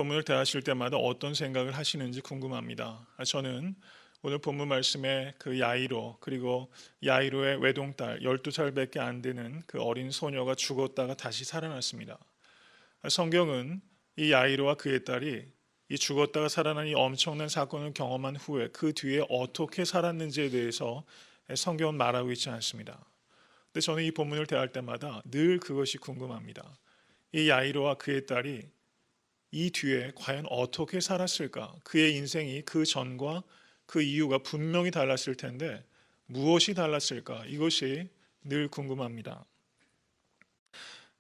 본문을 대하실 때마다 어떤 생각을 하시는지 궁금합니다. 저는 오늘 본문 말씀에 그 야이로, 그리고 야이로의 외동딸 12살밖에 안 되는 그 어린 소녀가 죽었다가 다시 살아났습니다. 성경은 이 야이로와 그의 딸이 이 죽었다가 살아난 이 엄청난 사건을 경험한 후에 그 뒤에 어떻게 살았는지에 대해서 성경은 말하고 있지 않습니다. 근데 저는 이 본문을 대할 때마다 늘 그것이 궁금합니다. 이 야이로와 그의 딸이 이 뒤에 과연 어떻게 살았을까? 그의 인생이 그 전과 그 이유가 분명히 달랐을 텐데 무엇이 달랐을까? 이것이 늘 궁금합니다.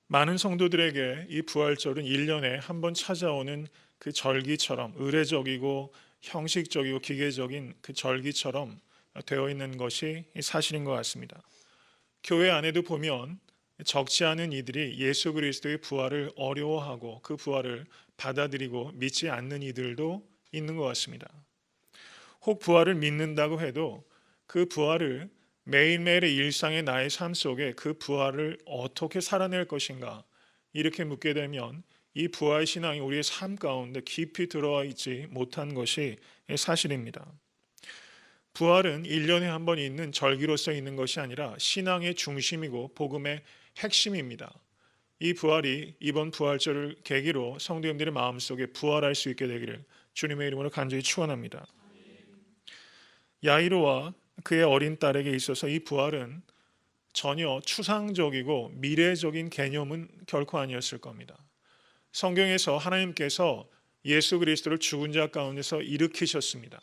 많은 성도들에게 이 부활절은 1년에 한 번 찾아오는 그 절기처럼 의례적이고 형식적이고 기계적인 그 절기처럼 되어 있는 것이 사실인 것 같습니다. 교회 안에도 보면 적지 않은 이들이 예수 그리스도의 부활을 어려워하고 그 부활을 받아들이고 믿지 않는 이들도 있는 것 같습니다. 혹 부활을 믿는다고 해도 그 부활을 매일매일의 일상의 나의 삶 속에 그 부활을 어떻게 살아낼 것인가 이렇게 묻게 되면 이 부활 신앙이 우리의 삶 가운데 깊이 들어와 있지 못한 것이 사실입니다. 부활은 1년에 한 번 있는 절기로서 있는 것이 아니라 신앙의 중심이고 복음의 핵심입니다. 이 부활이 이번 부활절을 계기로 성도님들의 마음속에 부활할 수 있게 되기를 주님의 이름으로 간절히 축원합니다. 야이로와 그의 어린 딸에게 있어서 이 부활은 전혀 추상적이고 미래적인 개념은 결코 아니었을 겁니다. 성경에서 하나님께서 예수 그리스도를 죽은 자 가운데서 일으키셨습니다.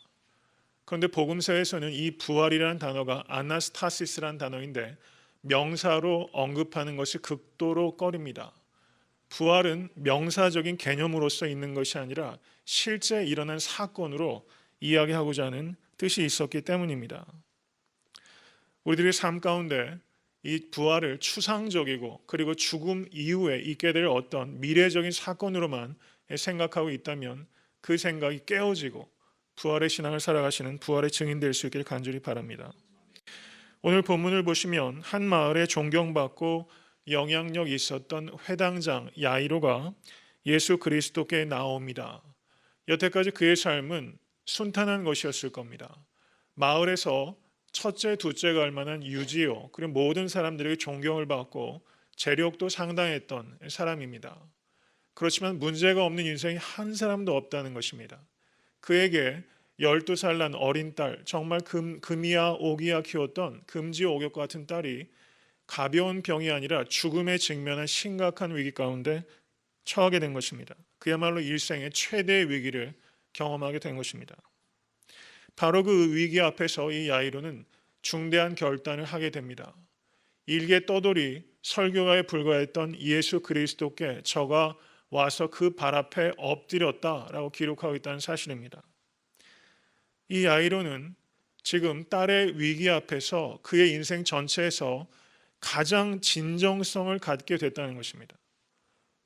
그런데 복음서에서는 이 부활이라는 단어가 아나스타시스라는 단어인데 명사로 언급하는 것이 극도로 꺼립니다. 부활은 명사적인 개념으로서 있는 것이 아니라 실제 일어난 사건으로 이야기하고자 하는 뜻이 있었기 때문입니다. 우리들의 삶 가운데 이 부활을 추상적이고 그리고 죽음 이후에 있게 될 어떤 미래적인 사건으로만 생각하고 있다면 그 생각이 깨어지고 부활의 신앙을 살아가시는 부활의 증인 될 수 있길 간절히 바랍니다. 오늘 본문을 보시면 한 마을에 존경받고 영향력 있었던 회당장 야이로가 예수 그리스도께 나옵니다. 여태까지 그의 삶은 순탄한 것이었을 겁니다. 마을에서 첫째, 둘째가 할 만한 유지요, 그리고 모든 사람들에게 존경을 받고 재력도 상당했던 사람입니다. 그렇지만 문제가 없는 인생이 한 사람도 없다는 것입니다. 그에게 12살 난 어린 딸, 정말 금이야 옥이야 키웠던 금지옥역 같은 딸이 가벼운 병이 아니라 죽음에 직면한 심각한 위기 가운데 처하게 된 것입니다. 그야말로 일생의 최대의 위기를 경험하게 된 것입니다. 바로 그 위기 앞에서 이 야이로는 중대한 결단을 하게 됩니다. 일개 떠돌이 설교가에 불과했던 예수 그리스도께 저가 와서 그 발 앞에 엎드렸다라고 기록하고 있다는 사실입니다. 이 야이로는 지금 딸의 위기 앞에서 그의 인생 전체에서 가장 진정성을 갖게 됐다는 것입니다.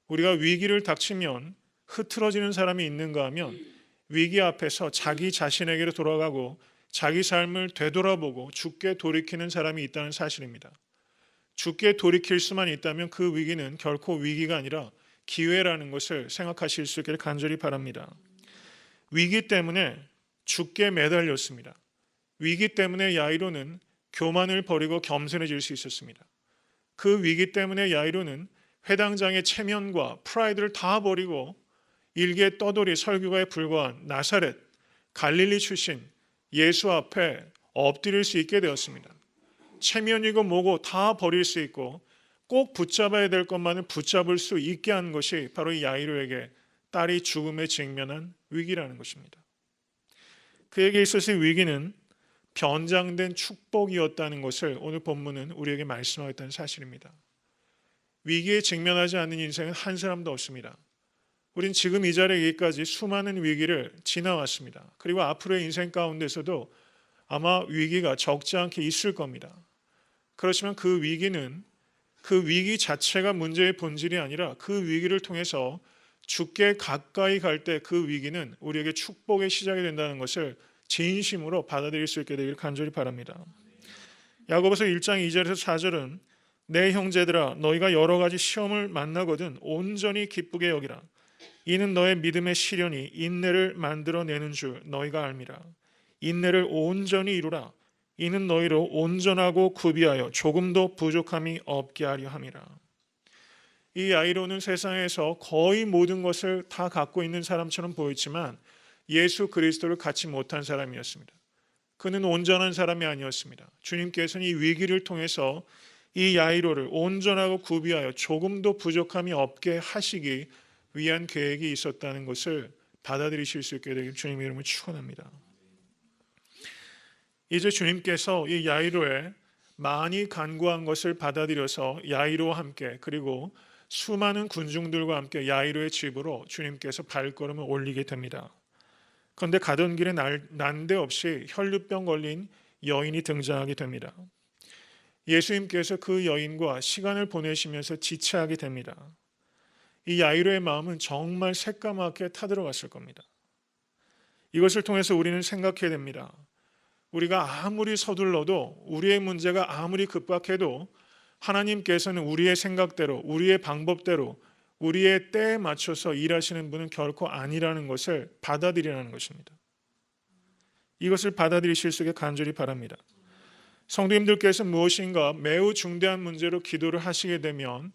우리가 위기를 닥치면 흐트러지는 사람이 있는가 하면 위기 앞에서 자기 자신에게로 돌아가고 자기 삶을 되돌아보고 죽게 돌이키는 사람이 있다는 사실입니다. 죽게 돌이킬 수만 있다면 그 위기는 결코 위기가 아니라 기회라는 것을 생각하실 수 있기를 간절히 바랍니다. 위기 때문에 죽게 매달렸습니다. 위기 때문에 야이로는 교만을 버리고 겸손해질 수 있었습니다. 그 위기 때문에 야이로는 회당장의 체면과 프라이드를 다 버리고 일개 떠돌이 설교가에 불과한 나사렛 갈릴리 출신 예수 앞에 엎드릴 수 있게 되었습니다. 체면이고 뭐고 다 버릴 수 있고 꼭 붙잡아야 될 것만을 붙잡을 수 있게 한 것이 바로 이 야이로에게 딸이 죽음에 직면한 위기라는 것입니다. 그에게 있어서의 위기는 변장된 축복이었다는 것을 오늘 본문은 우리에게 말씀하겠다는 사실입니다. 위기에 직면하지 않는 인생은 한 사람도 없습니다. 우린 지금 이 자리에 이기까지 수많은 위기를 지나왔습니다. 그리고 앞으로의 인생 가운데서도 아마 위기가 적지 않게 있을 겁니다. 그렇지만 그 위기는 그 위기 자체가 문제의 본질이 아니라 그 위기를 통해서 죽게 가까이 갈 때 그 위기는 우리에게 축복의 시작이 된다는 것을 진심으로 받아들일 수 있게 되기를 간절히 바랍니다. 야고보서 1장 2절에서 4절은 내 형제들아 너희가 여러 가지 시험을 만나거든 온전히 기쁘게 여기라. 이는 너의 믿음의 시련이 인내를 만들어내는 줄 너희가 알미라. 인내를 온전히 이루라. 이는 너희로 온전하고 구비하여 조금도 부족함이 없게 하려 함이라. 이 야이로는 세상에서 거의 모든 것을 다 갖고 있는 사람처럼 보였지만 예수 그리스도를 갖지 못한 사람이었습니다. 그는 온전한 사람이 아니었습니다. 주님께서는 이 위기를 통해서 이 야이로를 온전하고 구비하여 조금도 부족함이 없게 하시기 위한 계획이 있었다는 것을 받아들이실 수 있게 되길 주님의 이름으로 축원합니다. 이제 주님께서 이 야이로의 많이 간구한 것을 받아들여서 야이로와 함께 그리고 수많은 군중들과 함께 야이로의 집으로 주님께서 발걸음을 올리게 됩니다. 그런데 가던 길에 난데없이 혈루병 걸린 여인이 등장하게 됩니다. 예수님께서 그 여인과 시간을 보내시면서 지체하게 됩니다. 이 야이로의 마음은 정말 새까맣게 타들어갔을 겁니다. 이것을 통해서 우리는 생각해야 됩니다. 우리가 아무리 서둘러도 우리의 문제가 아무리 급박해도 하나님께서는 우리의 생각대로 우리의 방법대로 우리의 때에 맞춰서 일하시는 분은 결코 아니라는 것을 받아들이라는 것입니다. 이것을 받아들이실 수 있게 간절히 바랍니다. 성도님들께서 무엇인가 매우 중대한 문제로 기도를 하시게 되면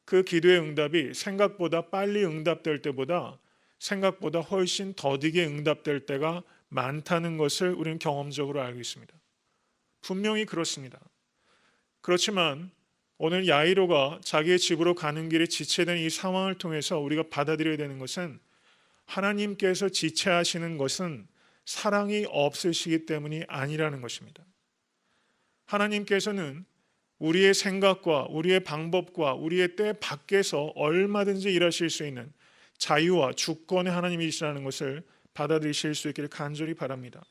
그 기도의 응답이 생각보다 빨리 응답될 때보다 생각보다 훨씬 더디게 응답될 때가 많다는 것을 우리는 경험적으로 알고 있습니다. 분명히 그렇습니다. 그렇지만 오늘 야이로가 자기의 집으로 가는 길에 지체된 이 상황을 통해서 우리가 받아들여야 되는 것은 하나님께서 지체하시는 것은 사랑이 없으시기 때문이 아니라는 것입니다. 하나님께서는 우리의 생각과 우리의 방법과 우리의 때 밖에서 얼마든지 일하실 수 있는 자유와 주권의 하나님이시라는 것을 받아들이실 수 있기를 간절히 바랍니다.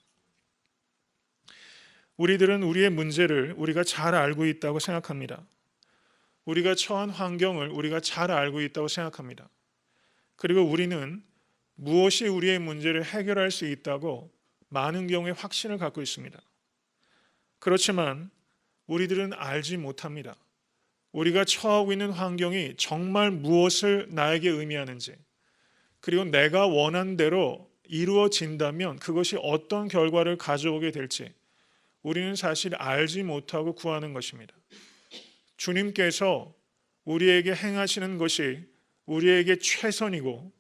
우리들은 우리의 문제를 우리가 잘 알고 있다고 생각합니다. 우리가 처한 환경을 우리가 잘 알고 있다고 생각합니다. 그리고 우리는 무엇이 우리의 문제를 해결할 수 있다고 많은 경우에 확신을 갖고 있습니다. 그렇지만 우리들은 알지 못합니다. 우리가 처하고 있는 환경이 정말 무엇을 나에게 의미하는지, 그리고 내가 원한 대로 이루어진다면 그것이 어떤 결과를 가져오게 될지 우리는 사실 알지 못하고 구하는 것입니다. 주님께서 우리에게 행하시는 것이 우리에게 최선이고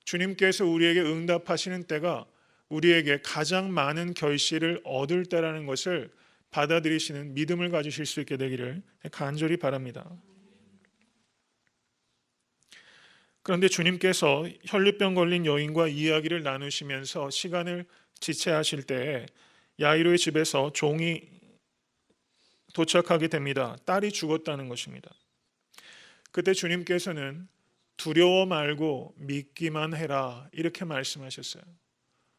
주님께서 우리에게 응답하시는 때가 우리에게 가장 많은 결실을 얻을 때라는 것을 받아들이시는 믿음을 가지실 수 있게 되기를 간절히 바랍니다. 그런데 주님께서 혈루병 걸린 여인과 이야기를 나누시면서 시간을 지체하실 때에 야이로의 집에서 종이 도착하게 됩니다. 딸이 죽었다는 것입니다. 그때 주님께서는 두려워 말고 믿기만 해라 이렇게 말씀하셨어요.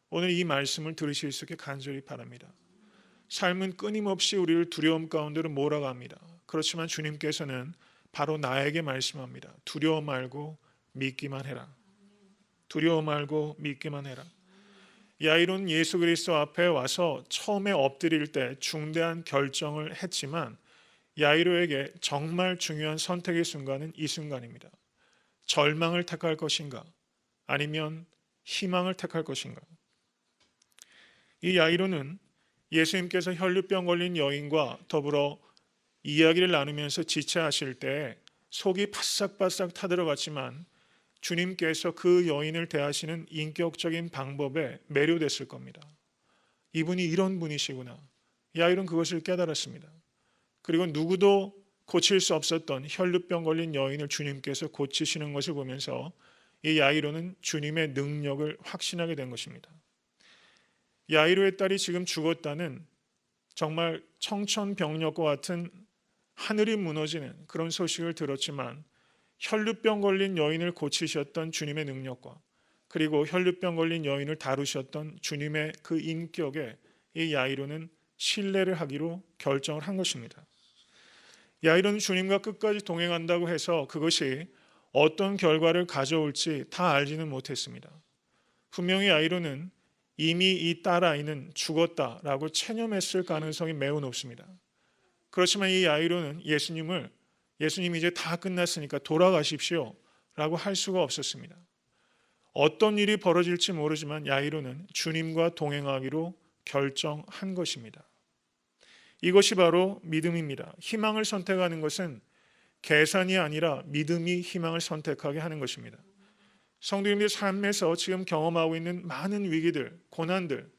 오늘 이 말씀을 들으실 수 있게 간절히 바랍니다. 삶은 끊임없이 우리를 두려움 가운데로 몰아갑니다. 그렇지만 주님께서는 바로 나에게 말씀합니다. 두려워 말고 믿기만 해라. 두려워 말고 믿기만 해라. 야이로는 예수 그리스도 앞에 와서 처음에 엎드릴 때 중대한 결정을 했지만 야이로에게 정말 중요한 선택의 순간은 이 순간입니다. 절망을 택할 것인가 아니면 희망을 택할 것인가. 이 야이로는 예수님께서 혈루병 걸린 여인과 더불어 이야기를 나누면서 지체하실 때 속이 바싹바싹 타들어갔지만 주님께서 그 여인을 대하시는 인격적인 방법에 매료됐을 겁니다. 이분이 이런 분이시구나. 야이로는 그것을 깨달았습니다. 그리고 누구도 고칠 수 없었던 혈루병 걸린 여인을 주님께서 고치시는 것을 보면서 이 야이로는 주님의 능력을 확신하게 된 것입니다. 야이로의 딸이 지금 죽었다는 정말 청천벽력과 같은 하늘이 무너지는 그런 소식을 들었지만 혈루병 걸린 여인을 고치셨던 주님의 능력과 그리고 혈루병 걸린 여인을 다루셨던 주님의 그 인격에 이 야이로는 신뢰를 하기로 결정을 한 것입니다. 야이로는 주님과 끝까지 동행한다고 해서 그것이 어떤 결과를 가져올지 다 알지는 못했습니다. 분명히 야이로는 이미 이 딸아이는 죽었다라고 체념했을 가능성이 매우 높습니다. 그렇지만 이 야이로는 예수님이 이제 다 끝났으니까 돌아가십시오 라고 할 수가 없었습니다. 어떤 일이 벌어질지 모르지만 야이로는 주님과 동행하기로 결정한 것입니다. 이것이 바로 믿음입니다. 희망을 선택하는 것은 계산이 아니라 믿음이 희망을 선택하게 하는 것입니다. 성도님들 삶에서 지금 경험하고 있는 많은 위기들, 고난들,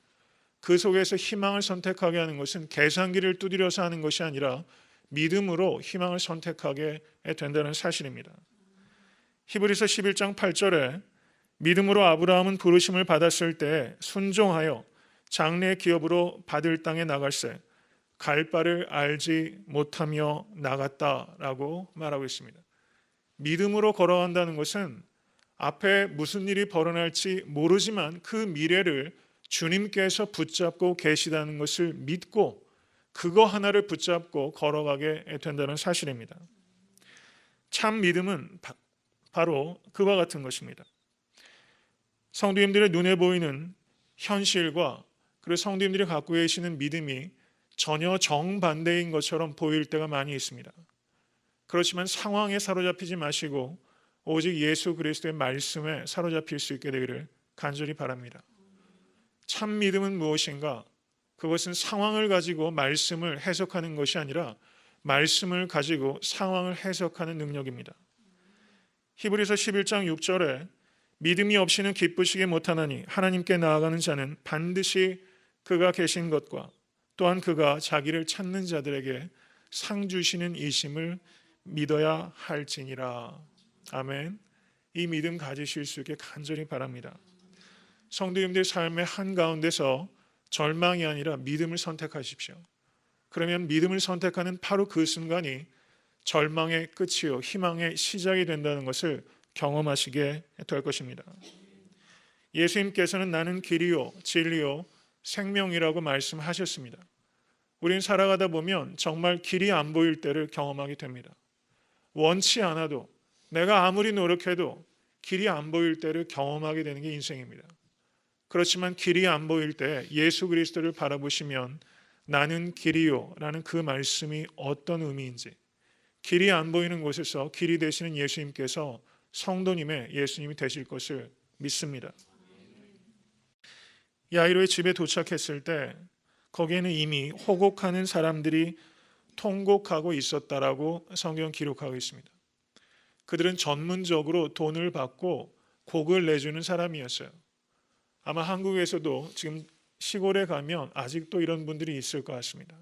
그 속에서 희망을 선택하게 하는 것은 계산기를 두드려서 하는 것이 아니라 믿음으로 희망을 선택하게 된다는 사실입니다. 히브리서 11장 8절에 믿음으로 아브라함은 부르심을 받았을 때 순종하여 장래 기업으로 받을 땅에 나갈새 갈 바를 알지 못하며 나갔다라고 말하고 있습니다. 믿음으로 걸어간다는 것은 앞에 무슨 일이 벌어날지 모르지만 그 미래를 주님께서 붙잡고 계시다는 것을 믿고 그거 하나를 붙잡고 걸어가게 된다는 사실입니다. 참 믿음은 바로 그와 같은 것입니다. 성도님들의 눈에 보이는 현실과 그리고 성도님들이 갖고 계시는 믿음이 전혀 정반대인 것처럼 보일 때가 많이 있습니다. 그렇지만 상황에 사로잡히지 마시고 오직 예수 그리스도의 말씀에 사로잡힐 수 있게 되기를 간절히 바랍니다. 참 믿음은 무엇인가? 그것은 상황을 가지고 말씀을 해석하는 것이 아니라 말씀을 가지고 상황을 해석하는 능력입니다. 히브리서 11장 6절에 믿음이 없이는 기쁘시게 못하나니 하나님께 나아가는 자는 반드시 그가 계신 것과 또한 그가 자기를 찾는 자들에게 상 주시는 이심을 믿어야 할지니라. 아멘. 이 믿음 가지실 수 있게 간절히 바랍니다. 성도님들 삶의 한가운데서 절망이 아니라 믿음을 선택하십시오. 그러면 믿음을 선택하는 바로 그 순간이 절망의 끝이요 희망의 시작이 된다는 것을 경험하시게 될 것입니다. 예수님께서는 나는 길이요 진리요 생명이라고 말씀하셨습니다. 우린 살아가다 보면 정말 길이 안 보일 때를 경험하게 됩니다. 원치 않아도 내가 아무리 노력해도 길이 안 보일 때를 경험하게 되는 게 인생입니다. 그렇지만 길이 안 보일 때 예수 그리스도를 바라보시면 나는 길이요 라는 그 말씀이 어떤 의미인지, 길이 안 보이는 곳에서 길이 되시는 예수님께서 성도님의 예수님이 되실 것을 믿습니다. 야이로의 집에 도착했을 때 거기에는 이미 호곡하는 사람들이 통곡하고 있었다라고 성경 기록하고 있습니다. 그들은 전문적으로 돈을 받고 곡을 내주는 사람이었어요. 아마 한국에서도 지금 시골에 가면 아직도 이런 분들이 있을 것 같습니다.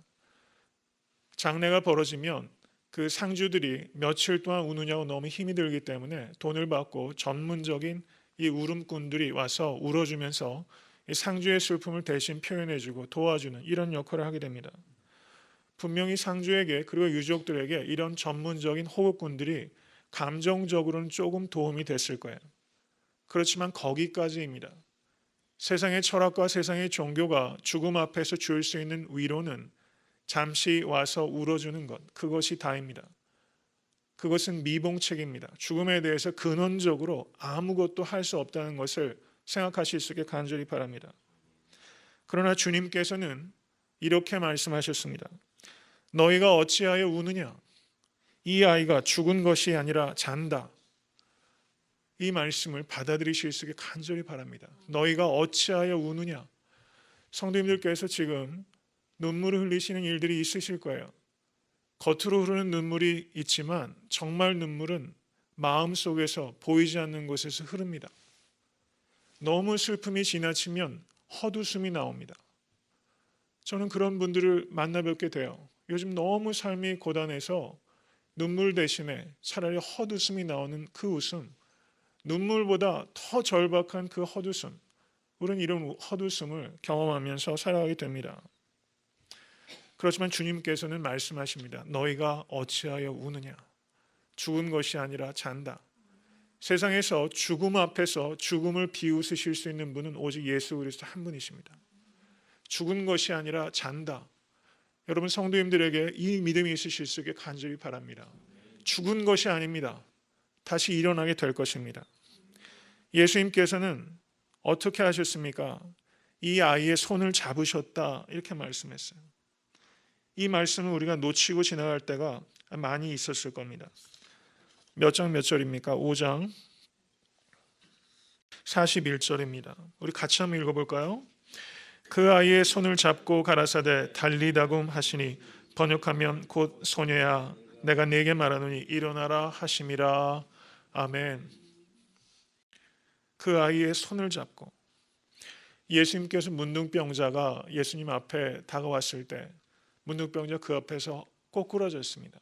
장례가 벌어지면 그 상주들이 며칠 동안 우느냐고 너무 힘이 들기 때문에 돈을 받고 전문적인 이 울음꾼들이 와서 울어주면서 이 상주의 슬픔을 대신 표현해주고 도와주는 이런 역할을 하게 됩니다. 분명히 상주에게 그리고 유족들에게 이런 전문적인 호흡꾼들이 감정적으로는 조금 도움이 됐을 거예요. 그렇지만 거기까지입니다. 세상의 철학과 세상의 종교가 죽음 앞에서 줄 수 있는 위로는 잠시 와서 울어주는 것, 그것이 다입니다. 그것은 미봉책입니다. 죽음에 대해서 근원적으로 아무것도 할 수 없다는 것을 생각하실 수 있게 간절히 바랍니다. 그러나 주님께서는 이렇게 말씀하셨습니다. 너희가 어찌하여 우느냐? 이 아이가 죽은 것이 아니라 잔다. 이 말씀을 받아들이실 수 있게 간절히 바랍니다. 너희가 어찌하여 우느냐? 성도님들께서 지금 눈물을 흘리시는 일들이 있으실 거예요. 겉으로 흐르는 눈물이 있지만 정말 눈물은 마음속에서 보이지 않는 곳에서 흐릅니다. 너무 슬픔이 지나치면 헛웃음이 나옵니다. 저는 그런 분들을 만나 뵙게 돼요. 요즘 너무 삶이 고단해서 눈물 대신에 차라리 헛웃음이 나오는 그 웃음, 눈물보다 더 절박한 그 헛웃음, 우리는 이런 헛웃음을 경험하면서 살아가게 됩니다. 그렇지만 주님께서는 말씀하십니다. 너희가 어찌하여 우느냐? 죽은 것이 아니라 잔다. 세상에서 죽음 앞에서 죽음을 비웃으실 수 있는 분은 오직 예수 그리스도 한 분이십니다. 죽은 것이 아니라 잔다. 여러분 성도님들에게 이 믿음이 있으실 수 있게 간절히 바랍니다. 죽은 것이 아닙니다. 다시 일어나게 될 것입니다. 예수님께서는 어떻게 하셨습니까? 이 아이의 손을 잡으셨다 이렇게 말씀했어요. 이 말씀을 우리가 놓치고 지나갈 때가 많이 있었을 겁니다. 몇 장 몇 절입니까? 5장 41절입니다. 우리 같이 한번 읽어볼까요? 그 아이의 손을 잡고 가라사대 달리다굼 하시니 번역하면 곧 소녀야 내가 네게 말하노니 일어나라 하심이라. 아멘. 그 아이의 손을 잡고, 예수님께서 문둥병자가 예수님 앞에 다가왔을 때 문둥병자 그 앞에서 꼬꾸라졌습니다.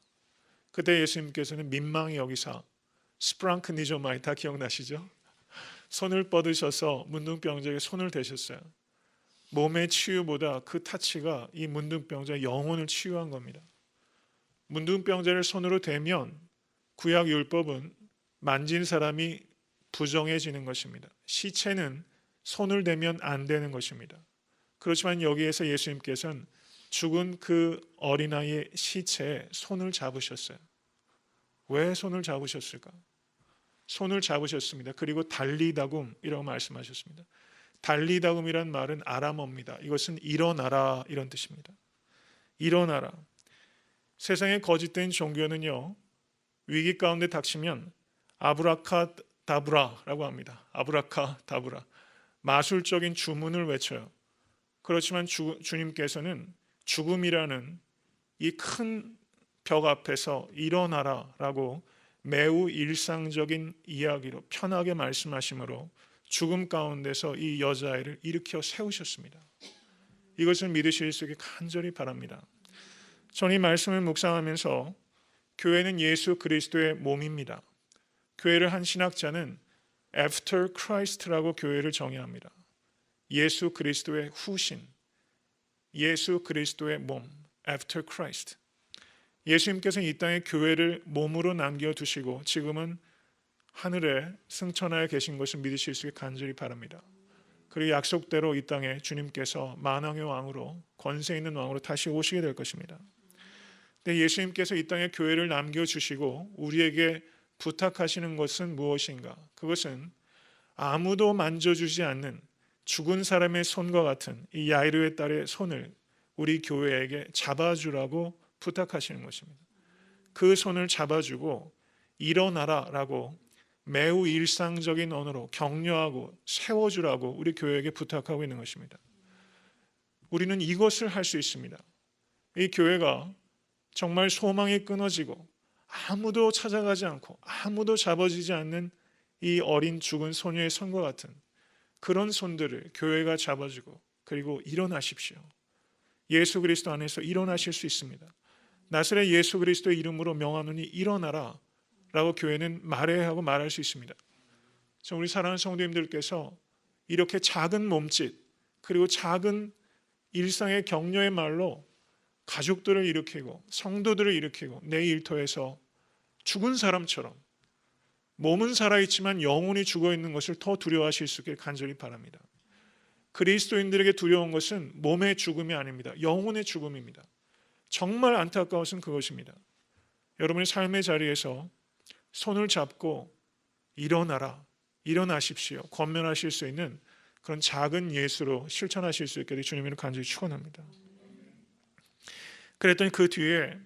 그때 예수님께서는 민망히 여기사 스프랑크니조마이, 다 기억나시죠? 손을 뻗으셔서 문둥병자에게 손을 대셨어요. 몸의 치유보다 그 타치가 이 문둥병자의 영혼을 치유한 겁니다. 문둥병자를 손으로 대면 구약 율법은 만진 사람이 부정해지는 것입니다. 시체는 손을 대면 안 되는 것입니다. 그렇지만 여기에서 예수님께서는 죽은 그 어린아이의 시체에 손을 잡으셨어요. 왜 손을 잡으셨을까? 손을 잡으셨습니다. 그리고 달리다굼이라고 말씀하셨습니다. 달리다굼이란 말은 아람어입니다. 이것은 일어나라 이런 뜻입니다. 일어나라. 세상의 거짓된 종교는요, 위기 가운데 닥치면 아브라카다브라라고 합니다. 아브라카다브라. 마술적인 주문을 외쳐요. 그렇지만 주님께서는 죽음이라는 이 큰 벽 앞에서 일어나라라고 매우 일상적인 이야기로 편하게 말씀하심으로 죽음 가운데서 이 여자아이를 일으켜 세우셨습니다. 이것을 믿으실 수 있게 간절히 바랍니다. 저는 이 말씀을 묵상하면서 교회는 예수 그리스도의 몸입니다. 교회를 한 신학자는 After Christ라고 교회를 정의합니다. 예수 그리스도의 후신, 예수 그리스도의 몸, After Christ. 예수님께서는 이 땅에 교회를 몸으로 남겨두시고 지금은 하늘에 승천하여 계신 것을 믿으실 수 있게 간절히 바랍니다. 그리고 약속대로 이 땅에 주님께서 만왕의 왕으로, 권세 있는 왕으로 다시 오시게 될 것입니다. 근데 예수님께서 이 땅에 교회를 남겨주시고 우리에게 부탁하시는 것은 무엇인가? 그것은 아무도 만져주지 않는 죽은 사람의 손과 같은 이 야이로의 딸의 손을 우리 교회에게 잡아주라고 부탁하시는 것입니다. 그 손을 잡아주고 일어나라라고 매우 일상적인 언어로 격려하고 세워주라고 우리 교회에게 부탁하고 있는 것입니다. 우리는 이것을 할 수 있습니다. 이 교회가 정말 소망이 끊어지고 아무도 찾아가지 않고 아무도 잡아주지 않는 이 어린 죽은 소녀의 손과 같은 그런 손들을 교회가 잡아주고 그리고 일어나십시오. 예수 그리스도 안에서 일어나실 수 있습니다. 나사렛 예수 그리스도의 이름으로 명하노니 일어나라 라고 교회는 말해야 하고 말할 수 있습니다. 우리 사랑하는 성도님들께서 이렇게 작은 몸짓 그리고 작은 일상의 격려의 말로 가족들을 일으키고 성도들을 일으키고 내 일터에서 죽은 사람처럼 몸은 살아있지만 영혼이 죽어있는 것을 더 두려워하실 수 있길 간절히 바랍니다. 그리스도인들에게 두려운 것은 몸의 죽음이 아닙니다. 영혼의 죽음입니다. 정말 안타까운 것은 그것입니다. 여러분의 삶의 자리에서 손을 잡고 일어나라, 일어나십시오. 권면하실 수 있는 그런 작은 예수로 실천하실 수 있게 주님을 간절히 축원합니다. 그랬더니 그 뒤에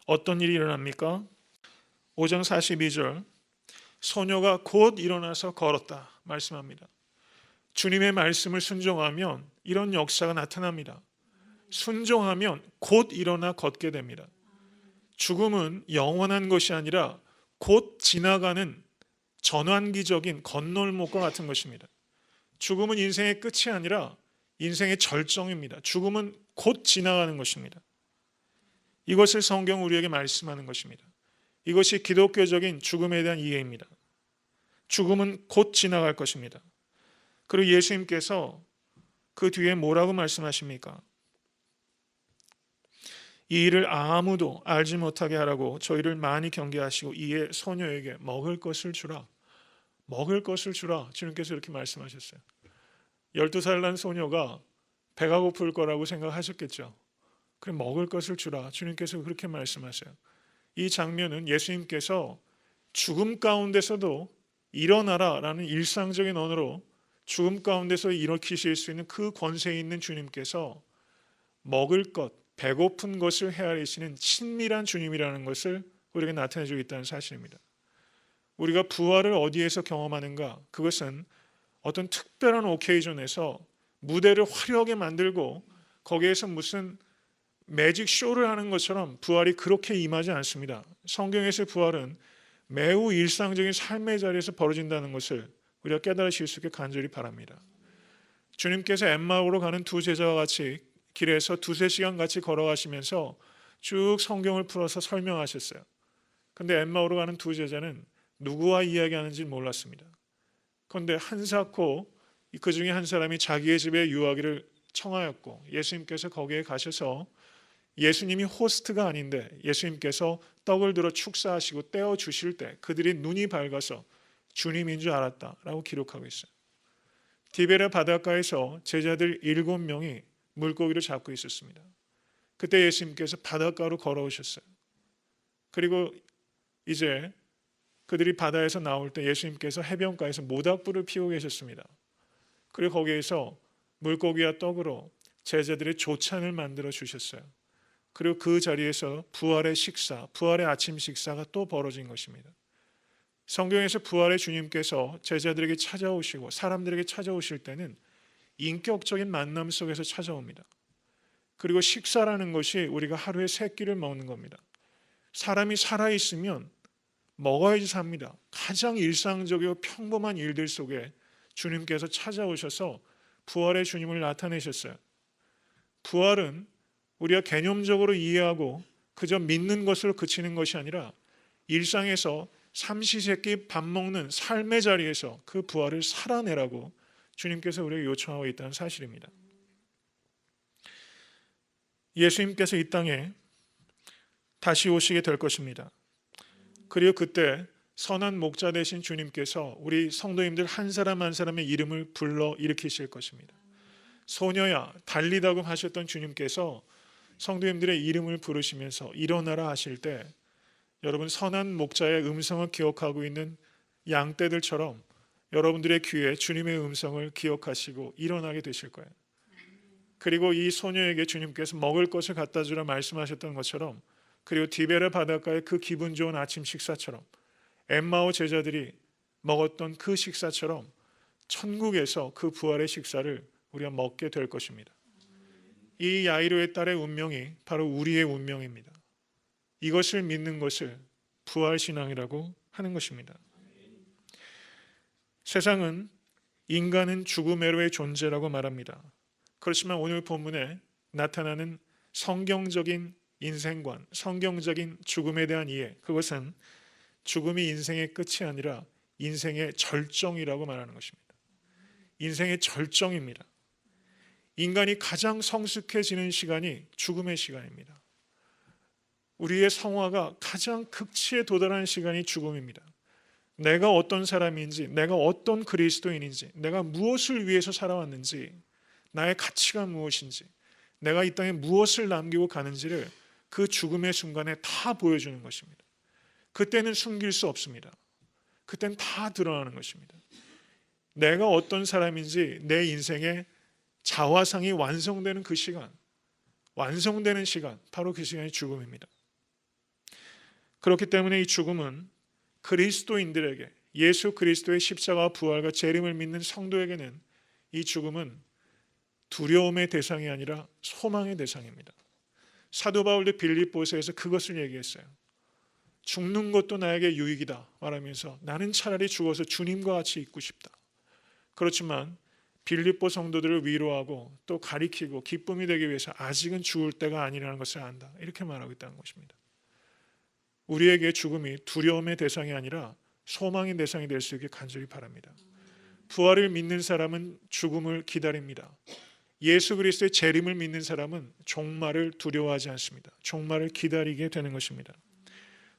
어떤 일이 일어납니까? 5장 42절 소녀가 곧 일어나서 걸었다 말씀합니다. 주님의 말씀을 순종하면 이런 역사가 나타납니다. 순종하면 곧 일어나 걷게 됩니다. 죽음은 영원한 것이 아니라 곧 지나가는 전환기적인 건널목과 같은 것입니다. 죽음은 인생의 끝이 아니라 인생의 절정입니다. 죽음은 곧 지나가는 것입니다. 이것을 성경 우리에게 말씀하는 것입니다. 이것이 기독교적인 죽음에 대한 이해입니다. 죽음은 곧 지나갈 것입니다. 그리고 예수님께서 그 뒤에 뭐라고 말씀하십니까? 이 일을 아무도 알지 못하게 하라고 저희를 많이 경계하시고 이에 소녀에게 먹을 것을 주라. 먹을 것을 주라. 주님께서 이렇게 말씀하셨어요. 12살 난 소녀가 배가 고플 거라고 생각하셨겠죠. 그럼 먹을 것을 주라. 주님께서 그렇게 말씀하세요. 이 장면은 예수님께서 죽음 가운데서도 일어나라라는 일상적인 언어로 죽음 가운데서 일으키실 수 있는 그 권세 있는 주님께서 먹을 것, 배고픈 것을 헤아리시는 친밀한 주님이라는 것을 우리에게 나타내주고 있다는 사실입니다. 우리가 부활을 어디에서 경험하는가? 그것은 어떤 특별한 오케이전에서 무대를 화려하게 만들고 거기에서 무슨 매직 쇼를 하는 것처럼 부활이 그렇게 임하지 않습니다. 성경에서의 부활은 매우 일상적인 삶의 자리에서 벌어진다는 것을 우리가 깨달으실 수 있게 간절히 바랍니다. 주님께서 엠마오로 가는 두 제자와 같이 길에서 두세 시간 같이 걸어가시면서 쭉 성경을 풀어서 설명하셨어요. 근데 엠마오로 가는 두 제자는 누구와 이야기하는지 몰랐습니다. 그런데 한사코 그 중에 한 사람이 자기의 집에 유하기를 청하였고 예수님께서 거기에 가셔서 예수님이 호스트가 아닌데 예수님께서 떡을 들어 축사하시고 떼어 주실 때 그들이 눈이 밝아서 주님인 줄 알았다라고 기록하고 있어요. 디베레 바닷가에서 제자들 7명이 물고기를 잡고 있었습니다. 그때 예수님께서 바닷가로 걸어오셨어요. 그리고 이제 그들이 바다에서 나올 때 예수님께서 해변가에서 모닥불을 피우고 계셨습니다. 그리고 거기에서 물고기와 떡으로 제자들의 조찬을 만들어 주셨어요. 그리고 그 자리에서 부활의 식사, 부활의 아침 식사가 또 벌어진 것입니다. 성경에서 부활의 주님께서 제자들에게 찾아오시고 사람들에게 찾아오실 때는 인격적인 만남 속에서 찾아옵니다. 그리고 식사라는 것이 우리가 하루에 3끼를 먹는 겁니다. 사람이 살아있으면 먹어야지 삽니다. 가장 일상적이고 평범한 일들 속에 주님께서 찾아오셔서 부활의 주님을 나타내셨어요. 부활은 우리가 개념적으로 이해하고 그저 믿는 것으로 그치는 것이 아니라 일상에서 삼시세끼 밥 먹는 삶의 자리에서 그 부활을 살아내라고 주님께서 우리에게 요청하고 있다는 사실입니다. 예수님께서 이 땅에 다시 오시게 될 것입니다. 그리고 그때 선한 목자 되신 주님께서 우리 성도님들 한 사람 한 사람의 이름을 불러 일으키실 것입니다. 소녀야 달리다고 하셨던 주님께서 성도님들의 이름을 부르시면서 일어나라 하실 때 여러분 선한 목자의 음성을 기억하고 있는 양떼들처럼 여러분들의 귀에 주님의 음성을 기억하시고 일어나게 되실 거예요. 그리고 이 소녀에게 주님께서 먹을 것을 갖다 주라 말씀하셨던 것처럼 그리고 디베레 바닷가의 그 기분 좋은 아침 식사처럼 엠마오 제자들이 먹었던 그 식사처럼 천국에서 그 부활의 식사를 우리가 먹게 될 것입니다. 이 야이로의 딸의 운명이 바로 우리의 운명입니다. 이것을 믿는 것을 부활신앙이라고 하는 것입니다. 세상은 인간은 죽음외로의 존재라고 말합니다. 그렇지만 오늘 본문에 나타나는 성경적인 인생관, 성경적인 죽음에 대한 이해, 그것은 죽음이 인생의 끝이 아니라 인생의 절정이라고 말하는 것입니다. 인생의 절정입니다. 인간이 가장 성숙해지는 시간이 죽음의 시간입니다. 우리의 성화가 가장 극치에 도달하는 시간이 죽음입니다. 내가 어떤 사람인지, 내가 어떤 그리스도인인지, 내가 무엇을 위해서 살아왔는지, 나의 가치가 무엇인지, 내가 이 땅에 무엇을 남기고 가는지를 그 죽음의 순간에 다 보여주는 것입니다. 그때는 숨길 수 없습니다. 그때는 다 드러나는 것입니다. 내가 어떤 사람인지 내 인생의 자화상이 완성되는 그 시간, 완성되는 시간, 바로 그 시간이 죽음입니다. 그렇기 때문에 이 죽음은 그리스도인들에게, 예수 그리스도의 십자가와 부활과 재림을 믿는 성도에게는 이 죽음은 두려움의 대상이 아니라 소망의 대상입니다. 사도 바울도 빌립보서에서 그것을 얘기했어요. 죽는 것도 나에게 유익이다 말하면서 나는 차라리 죽어서 주님과 같이 있고 싶다. 그렇지만 빌립보 성도들을 위로하고 또 가리키고 기쁨이 되기 위해서 아직은 죽을 때가 아니라는 것을 안다. 이렇게 말하고 있다는 것입니다. 우리에게 죽음이 두려움의 대상이 아니라 소망의 대상이 될 수 있게 간절히 바랍니다. 부활을 믿는 사람은 죽음을 기다립니다. 예수 그리스도의 재림을 믿는 사람은 종말을 두려워하지 않습니다. 종말을 기다리게 되는 것입니다.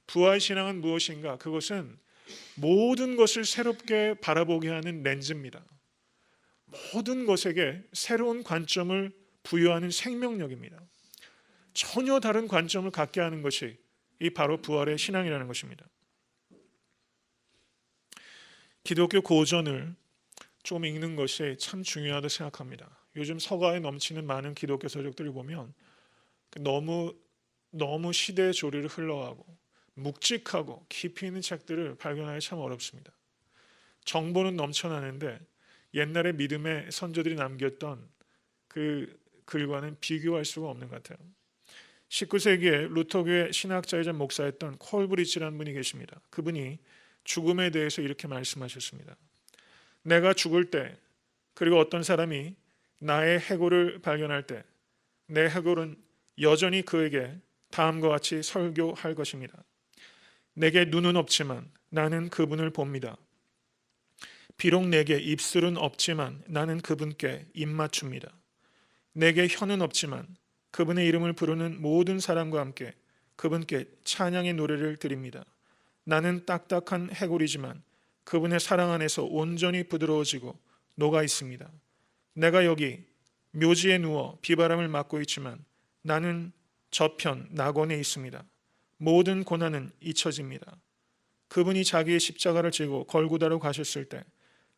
부활 신앙은 무엇인가? 그것은 모든 것을 새롭게 바라보게 하는 렌즈입니다. 모든 것에게 새로운 관점을 부여하는 생명력입니다. 전혀 다른 관점을 갖게 하는 것이 이 바로 부활의 신앙이라는 것입니다. 기독교 고전을 좀 읽는 것이 참 중요하다고 생각합니다. 요즘 서가에 넘치는 많은 기독교 서적들을 보면 너무 시대의 조류를 흘러가고 묵직하고 깊이 있는 책들을 발견하기 참 어렵습니다. 정보는 넘쳐나는데 옛날의 믿음의 선조들이 남겼던 그 글과는 비교할 수가 없는 것 같아요. 19세기에 루터교의 신학자이자 목사였던 콜브리치라는 분이 계십니다. 그분이 죽음에 대해서 이렇게 말씀하셨습니다. 내가 죽을 때, 그리고 어떤 사람이 나의 해골을 발견할 때 내 해골은 여전히 그에게 다음과 같이 설교할 것입니다. 내게 눈은 없지만 나는 그분을 봅니다. 비록 내게 입술은 없지만 나는 그분께 입 맞춥니다. 내게 혀는 없지만 그분의 이름을 부르는 모든 사람과 함께 그분께 찬양의 노래를 드립니다. 나는 딱딱한 해골이지만 그분의 사랑 안에서 온전히 부드러워지고 녹아 있습니다. 내가 여기 묘지에 누워 비바람을 맞고 있지만 나는 저편 낙원에 있습니다. 모든 고난은 잊혀집니다. 그분이 자기의 십자가를 지고 골고다로 가셨을 때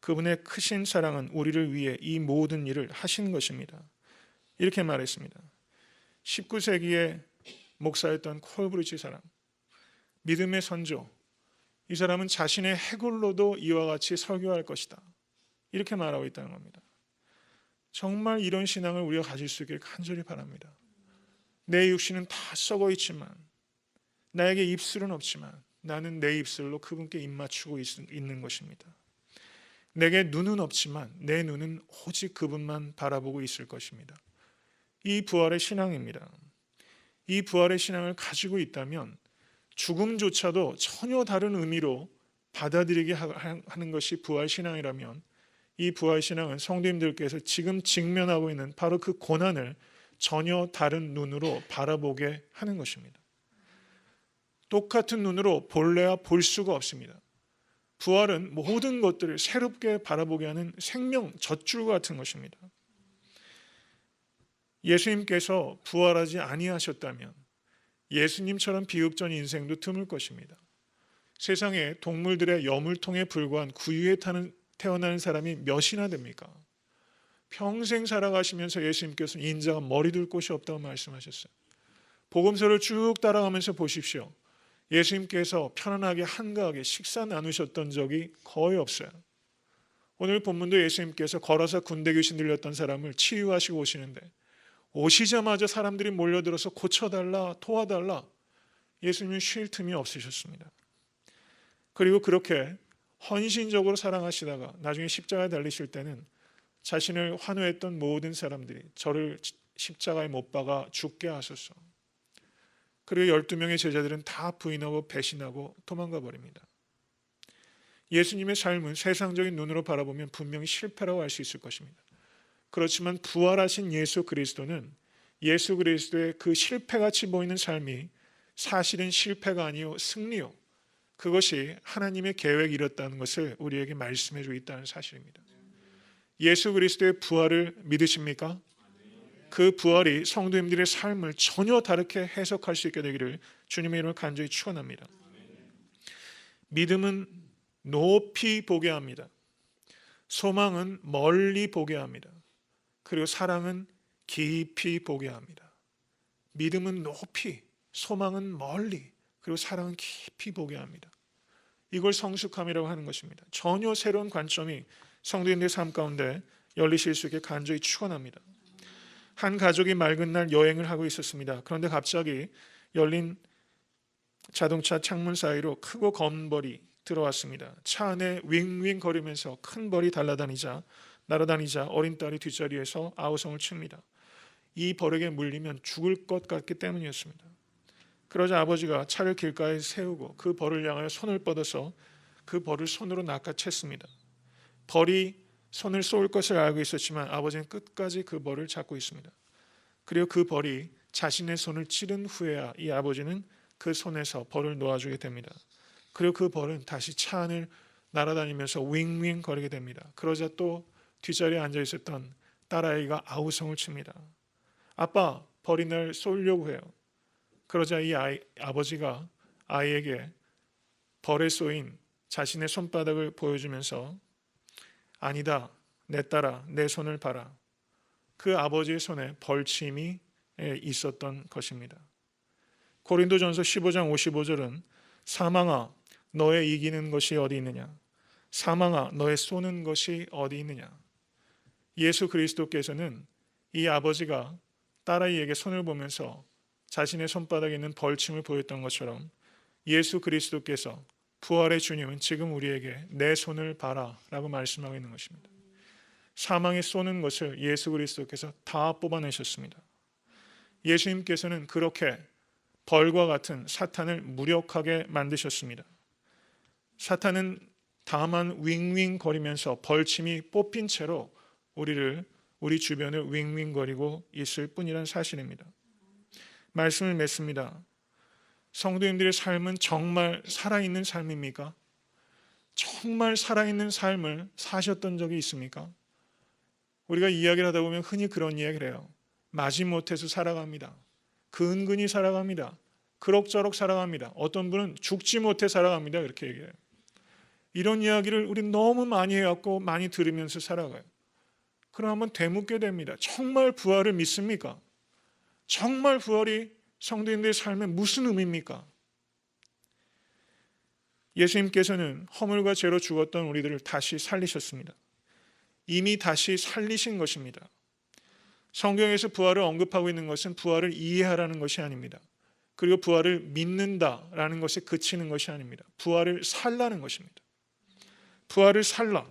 그분의 크신 사랑은 우리를 위해 이 모든 일을 하신 것입니다. 이렇게 말했습니다. 19세기의 목사였던 콜브리치 사람, 믿음의 선조, 이 사람은 자신의 해골로도 이와 같이 설교할 것이다, 이렇게 말하고 있다는 겁니다. 정말 이런 신앙을 우리가 가질 수 있기를 간절히 바랍니다. 내 육신은 다 썩어 있지만, 나에게 입술은 없지만 나는 내 입술로 그분께 입 맞추고 있는 것입니다. 내게 눈은 없지만 내 눈은 오직 그분만 바라보고 있을 것입니다. 이 부활의 신앙입니다. 이 부활의 신앙을 가지고 있다면 죽음조차도 전혀 다른 의미로 받아들이게 하는 것이 부활 신앙이라면, 이 부활 신앙은 성도님들께서 지금 직면하고 있는 바로 그 고난을 전혀 다른 눈으로 바라보게 하는 것입니다. 똑같은 눈으로 볼래야 볼 수가 없습니다. 부활은 모든 것들을 새롭게 바라보게 하는 생명 젖줄 같은 것입니다. 예수님께서 부활하지 아니하셨다면 예수님처럼 비읍전 인생도 드물 것입니다. 세상에 동물들의 여물통에 불과한 구유에 태어나는 사람이 몇이나 됩니까? 평생 살아가시면서 예수님께서 인자가 머리 둘 곳이 없다고 말씀하셨어요. 복음서를 쭉 따라가면서 보십시오. 예수님께서 편안하게 한가하게 식사 나누셨던 적이 거의 없어요. 오늘 본문도 예수님께서 걸어서 군대 귀신 들렸던 사람을 치유하시고 오시는데 오시자마자 사람들이 몰려들어서 고쳐달라, 도와달라, 예수님은 쉴 틈이 없으셨습니다. 그리고 그렇게 헌신적으로 사랑하시다가 나중에 십자가에 달리실 때는 자신을 환호했던 모든 사람들이 저를 십자가에 못 박아 죽게 하소서. 그리고 12명의 제자들은 다 부인하고 배신하고 도망가 버립니다. 예수님의 삶은 세상적인 눈으로 바라보면 분명히 실패라고 할 수 있을 것입니다. 그렇지만 부활하신 예수 그리스도는 예수 그리스도의 그 실패같이 보이는 삶이 사실은 실패가 아니요 승리요, 그것이 하나님의 계획이 이뤘다는 것을 우리에게 말씀해 주고 있다는 사실입니다. 예수 그리스도의 부활을 믿으십니까? 그 부활이 성도님들의 삶을 전혀 다르게 해석할 수 있게 되기를 주님의 이름으로 간절히 축원합니다. 믿음은 높이 보게 합니다. 소망은 멀리 보게 합니다. 그리고 사랑은 깊이 보게 합니다. 믿음은 높이, 소망은 멀리, 그리고 사랑은 깊이 보게 합니다. 이걸 성숙함이라고 하는 것입니다. 전혀 새로운 관점이 성도님들의 삶 가운데 열리실 수 있게 간절히 축원합니다. 한 가족이 맑은 날 여행을 하고 있었습니다. 그런데 갑자기 열린 자동차 창문 사이로 크고 검은 벌이 들어왔습니다. 차 안에 윙윙 거리면서 큰 벌이 날아다니자 어린 딸이 뒷자리에서 아우성을 칩니다. 이 벌에게 물리면 죽을 것 같기 때문이었습니다. 그러자 아버지가 차를 길가에 세우고 그 벌을 향하여 손을 뻗어서 그 벌을 손으로 낚아챘습니다. 벌이 손을 쏠 것을 알고 있었지만 아버지는 끝까지 그 벌을 잡고 있습니다. 그리고 그 벌이 자신의 손을 찌른 후에야 이 아버지는 그 손에서 벌을 놓아주게 됩니다. 그리고 그 벌은 다시 차 안을 날아다니면서 윙윙 거리게 됩니다. 그러자 또 뒷자리에 앉아 있었던 딸아이가 아우성을 칩니다. 아빠, 벌이 날 쏘려고 해요. 그러자 이 아버지가 아이에게 벌에 쏘인 자신의 손바닥을 보여주면서 아니다, 내 딸아, 내 손을 봐라. 그 아버지의 손에 벌침이 있었던 것입니다. 고린도전서 15장 55절은 사망아, 너의 이기는 것이 어디 있느냐? 사망아 너의 쏘는 것이 어디 있느냐. 예수 그리스도께서는 이 아버지가 딸아이에게 손을 보면서 자신의 손바닥에 있는 벌침을 보였던 것처럼 예수 그리스도께서 부활의 주님은 지금 우리에게 내 손을 봐라 라고 말씀하고 있는 것입니다. 사망에 쏘는 것을 예수 그리스도께서 다 뽑아내셨습니다. 예수님께서는 그렇게 벌과 같은 사탄을 무력하게 만드셨습니다. 사탄은 다만 윙윙거리면서 벌침이 뽑힌 채로 우리 주변을 윙윙거리고 있을 뿐이란 사실입니다. 말씀을 맺습니다. 성도님들의 삶은 정말 살아있는 삶입니까? 정말 살아있는 삶을 사셨던 적이 있습니까? 우리가 이야기를 하다 보면 흔히 그런 이야기를 해요. 마지못해서 살아갑니다. 근근히 살아갑니다. 그럭저럭 살아갑니다. 어떤 분은 죽지 못해 살아갑니다. 그렇게 얘기해요. 이런 이야기를 우리 너무 많이 해갖고 많이 들으면서 살아가요. 그럼 한번 되묻게 됩니다. 정말 부활을 믿습니까? 정말 부활이 성도인들의 삶에 무슨 의미입니까? 예수님께서는 허물과 죄로 죽었던 우리들을 다시 살리셨습니다. 이미 다시 살리신 것입니다. 성경에서 부활을 언급하고 있는 것은 부활을 이해하라는 것이 아닙니다. 그리고 부활을 믿는다라는 것에 그치는 것이 아닙니다. 부활을 살라는 것입니다. 부활을 살라.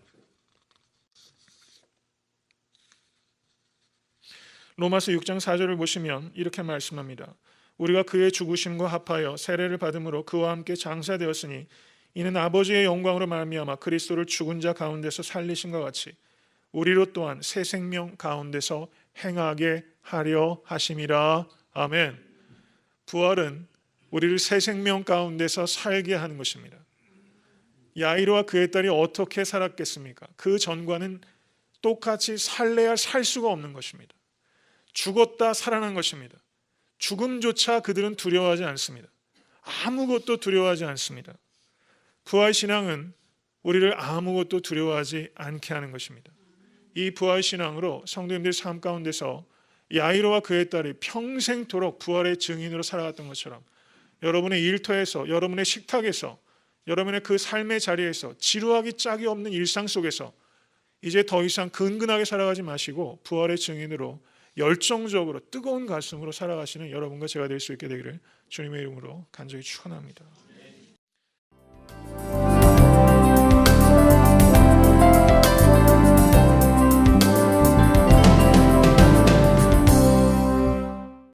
로마서 6장 4절을 보시면 이렇게 말씀합니다. 우리가 그의 죽으심과 합하여 세례를 받음으로 그와 함께 장사되었으니 이는 아버지의 영광으로 말미암아 그리스도를 죽은 자 가운데서 살리신과 같이 우리로 또한 새 생명 가운데서 행하게 하려 하심이라. 아멘. 부활은 우리를 새 생명 가운데서 살게 하는 것입니다. 야이로와 그의 딸이 어떻게 살았겠습니까? 그 전과는 똑같이 살래야 살 수가 없는 것입니다. 죽었다 살아난 것입니다. 죽음조차 그들은 두려워하지 않습니다. 아무것도 두려워하지 않습니다. 부활신앙은 우리를 아무것도 두려워하지 않게 하는 것입니다. 이 부활신앙으로 성도님들의 삶 가운데서 야이로와 그의 딸이 평생토록 부활의 증인으로 살아갔던 것처럼 여러분의 일터에서, 여러분의 식탁에서, 여러분의 그 삶의 자리에서 지루하기 짝이 없는 일상 속에서 이제 더 이상 근근하게 살아가지 마시고 부활의 증인으로 열정적으로 뜨거운 가슴으로 살아가시는 여러분과 제가 될 수 있게 되기를 주님의 이름으로 간절히 축원합니다.